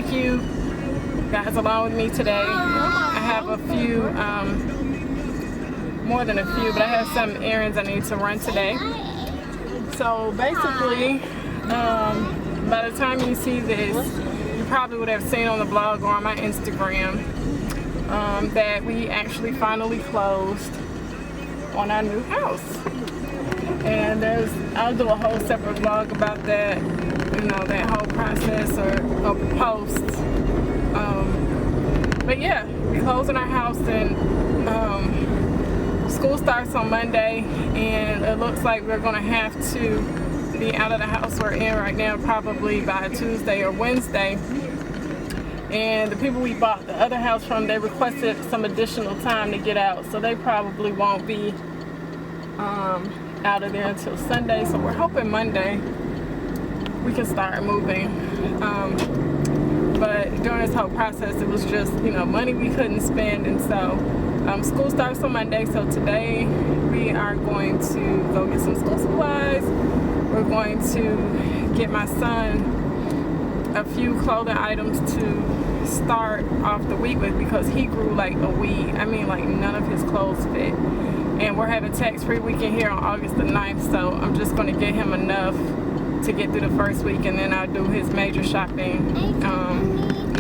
take you guys along with me today. I have a few, more than a few, but I have some errands I need to run today. So basically, by the time you see this, you probably would have seen on the blog or on my Instagram that we actually finally closed on our new house. And I'll do a whole separate vlog about that, you know, that whole process or post. But yeah, we closed on our house, and school starts on Monday, and it looks like we're gonna have to be out of the house we're in right now probably by Tuesday or Wednesday. And the people we bought the other house from, they requested some additional time to get out, so they probably won't be out of there until Sunday. So we're hoping Monday we can start moving. But during this whole process, it was just, you know, money we couldn't spend, and so school starts on Monday. So today we are going to go get some school supplies. We're going to get my son a few clothing items to start off the week with, because he grew like a weed. I mean, like none of his clothes fit. And we're having tax-free weekend here on August the 9th, so I'm just going to get him enough to get through the first week, and then I'll do his major shopping,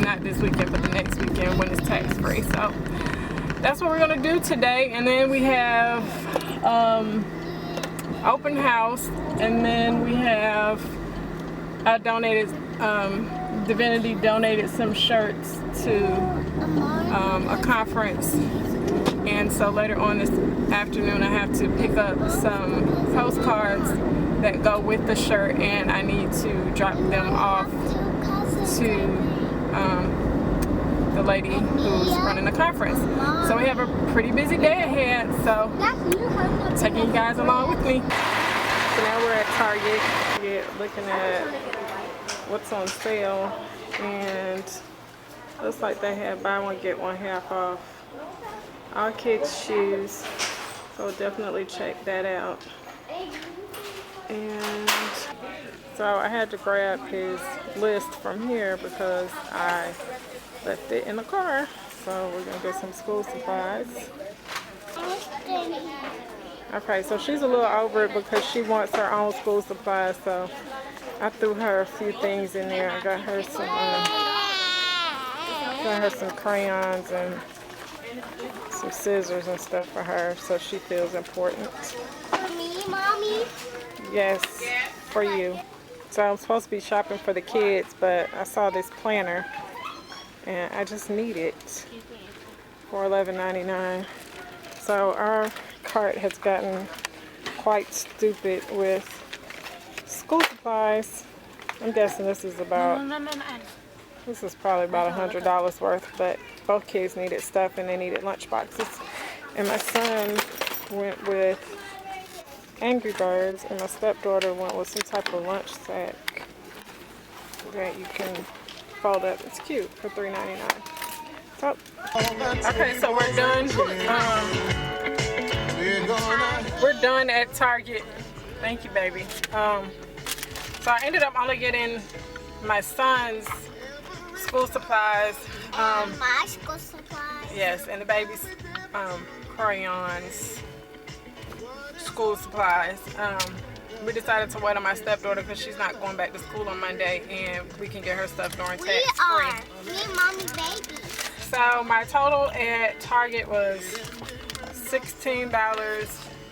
not this weekend, but the next weekend when it's tax-free. So that's what we're going to do today. And then we have open house, and then we have, I donated, Divinity donated some shirts to a conference, and so later on this afternoon I have to pick up some postcards that go with the shirt, and I need to drop them off to the lady who's running the conference. So we have a pretty busy day ahead, so taking you guys along with me. So now we're at Target, looking at what's on sale, and looks like they have buy one get one half off all kids shoes, so definitely check that out. And so I had to grab his list from here because I left it in the car. So we're gonna get some school supplies. Okay, so she's a little over it because she wants her own school supplies, so I threw her a few things in there. I got her some crayons and some scissors and stuff for her, so she feels important. For me, Mommy? Yes, for you. So I'm supposed to be shopping for the kids, but I saw this planner and I just need it for $11.99. So our cart has gotten quite stupid with school supplies. I'm guessing this is about, this is probably about $100 worth, but both kids needed stuff and they needed lunch boxes. And my son went with Angry Birds, and my stepdaughter went with some type of lunch sack that you can fold up. It's cute for $3.99. So, okay, so we're done. We're done at Target. Thank you, baby. So I ended up only getting my son's school supplies. My school supplies. Yes, and the baby's crayons, school supplies. We decided to wait on my stepdaughter because she's not going back to school on Monday, and we can get her stuff during tax-free. Me and Mommy's baby. So my total at Target was $16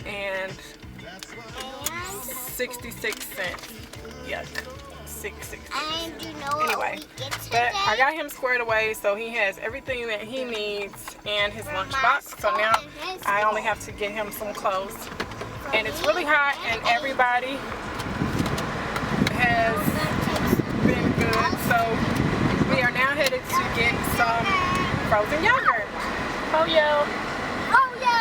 and 66 cents. Yuck. 6.60. And you know anyway, but I got him squared away, so he has everything that he needs and his lunchbox. So now I only have to get him some clothes. And it's really hot, and everybody has been good. So we are now headed to get some frozen yogurt. Oh yo! Oh yo!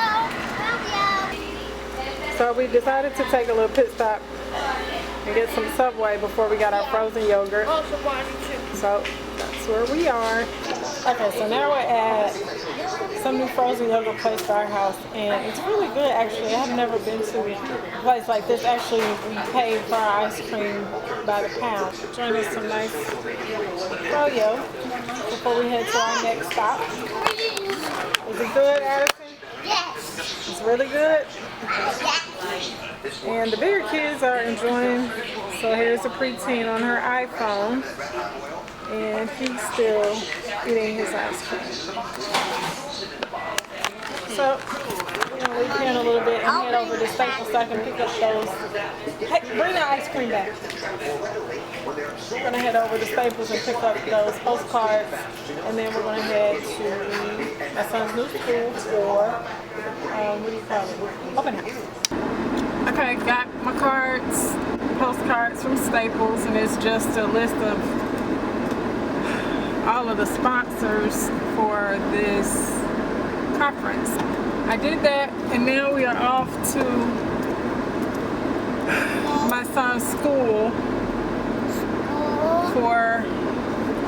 So we decided to take a little pit stop and get some Subway before we got our frozen yogurt. So that's That's where we are. Okay, so now we're at some new frozen yogurt place to our house, and it's really good actually. I have never been to a place like this. Actually, we pay for our ice cream by the pound. Join us some nice froyo before we head to our next stop. Is it good, Addison? Yes. It's really good. Yes. And the bigger kids are enjoying. So here's a preteen on her iPhone, and he's still eating his ice cream. So we're gonna leave here in a little bit and head over to Staples so I can pick up those. Hey, bring the ice cream back. We're gonna head over to Staples and pick up those postcards, and then we're gonna head to my son's new school for what do you call it? Open house. Okay, got my postcards from Staples, and it's just a list of all of the sponsors for this conference. I did that, and now we are off to my son's school for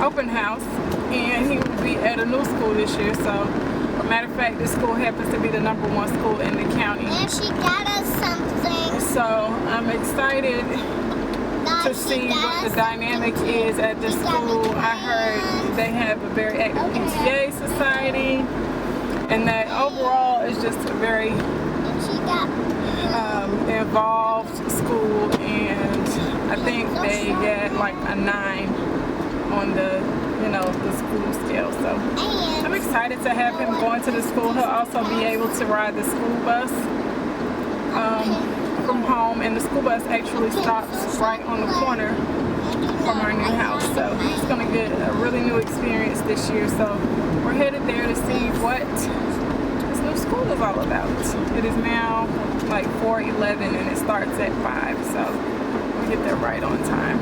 open house, and he will be at a new school this year. So, matter of fact, this school happens to be the #1 school in the county. And she got us something. So I'm excited to see what the dynamic is at this school. I heard they have a very active PTA society, and that overall is just a very involved school, and I think they get like a 9 on the school scale. So I'm excited to have him going to the school. He'll also be able to ride the school bus from home, and the school bus actually stops right on the corner from our new house. So he's going to get a really new experience this year. So we're headed there to see what this new school is all about. It is now like 4:11 and it starts at 5. So we'll get there right on time.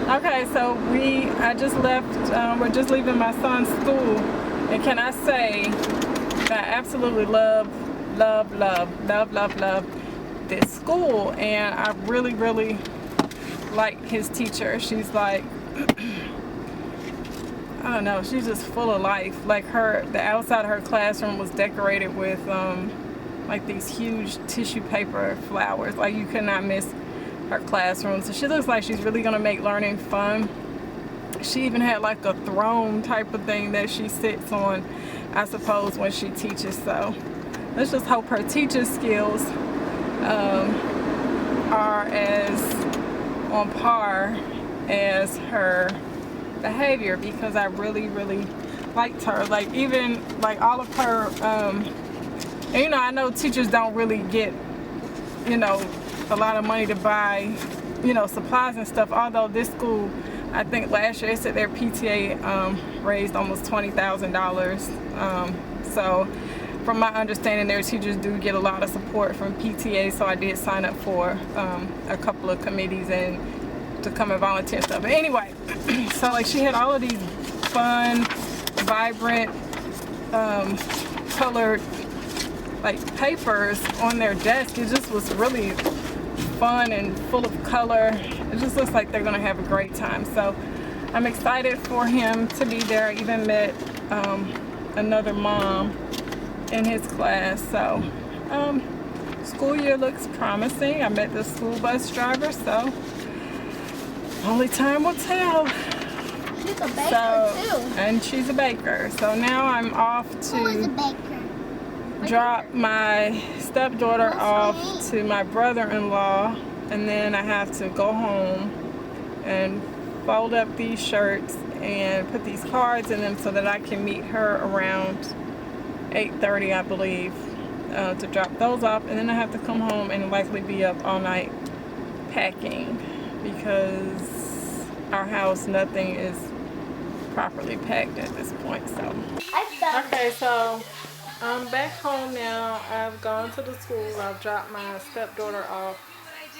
Okay, so I just left, we're just leaving my son's school, and can I say that I absolutely love this school, and I really like his teacher. She's like, I don't know, she's just full of life. Like the outside of her classroom was decorated with like these huge tissue paper flowers. Like you could not miss her classroom. So she looks like she's really gonna make learning fun. She even had like a throne type of thing that she sits on, I suppose, when she teaches. So let's just hope her teaching skills are as on par as her behavior, because I really liked her. Like even like all of her and, I know teachers don't really get a lot of money to buy supplies and stuff, although this school, I think last year it said their PTA raised almost $20,000. So from my understanding, their teachers do get a lot of support from PTA, so I did sign up for a couple of committees and to come and volunteer stuff. But anyway, so like she had all of these fun, vibrant, colored like papers on their desk. It just was really fun and full of color. It just looks like they're gonna have a great time. So I'm excited for him to be there. I even met another mom in his class. So school year looks promising. I met the school bus driver, so only time will tell. She's a baker too. And she's a baker. So now I'm off Who is a to baker? drop my stepdaughter off to my brother-in-law, and then I have to go home and fold up these shirts and put these cards in them so that I can meet her around 8:30, I believe, to drop those off. And then I have to come home and likely be up all night packing, because our house, nothing is properly packed at this point. So okay, so I'm back home now. I've gone to the school. I've dropped my stepdaughter off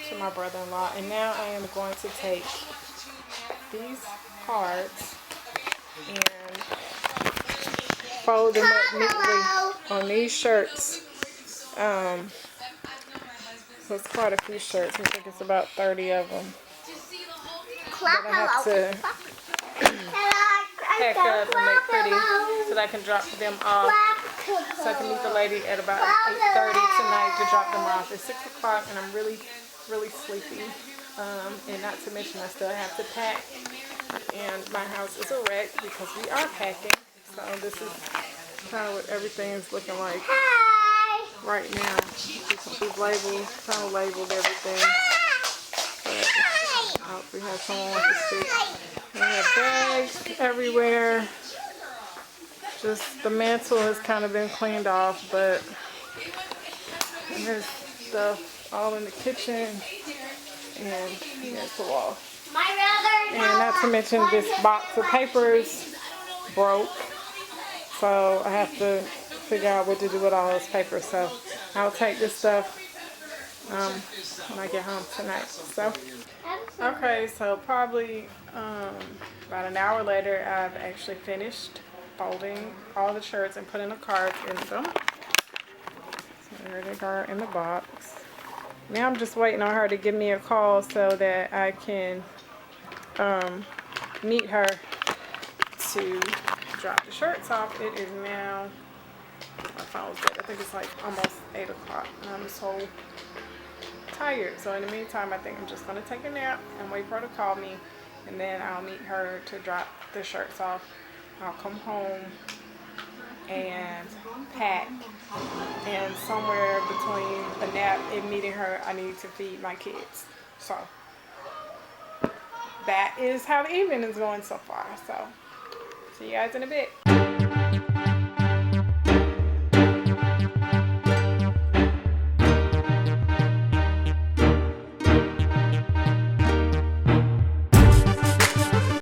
to my brother-in-law, and now I am going to take these cards and fold them up neatly on these shirts. So it's quite a few shirts. I think it's about 30 of them. But I have to pack up and make pretty so that I can drop them off. So I can meet the lady at about 8:30 tonight to drop them off. It's 6 o'clock and I'm really sleepy. And not to mention I still have to pack. And my house is a wreck because we are packing. So this is kind of what everything is looking like right now. We've labeled, kind of labeled everything. But I hope we have someone with the stick. We have bags everywhere. Just the mantle has kind of been cleaned off, but there's stuff all in the kitchen and here's the wall. And not to mention this box of papers broke, so I have to figure out what to do with all this paper. So I'll take this stuff when I get home tonight. So okay, so probably about an hour later, I've actually finished folding all the shirts and putting the cards in them. So there they are in the box. Now I'm just waiting on her to give me a call so that I can meet her to drop the shirts off. It is now, my phone's dead. I think it's like almost 8 o'clock and I'm so tired. So in the meantime, I think I'm just going to take a nap and wait for her to call me, and then I'll meet her to drop the shirts off. I'll come home and pack, and somewhere between a nap and meeting her, I need to feed my kids. So that is how the evening is going so far. So see you guys in a bit.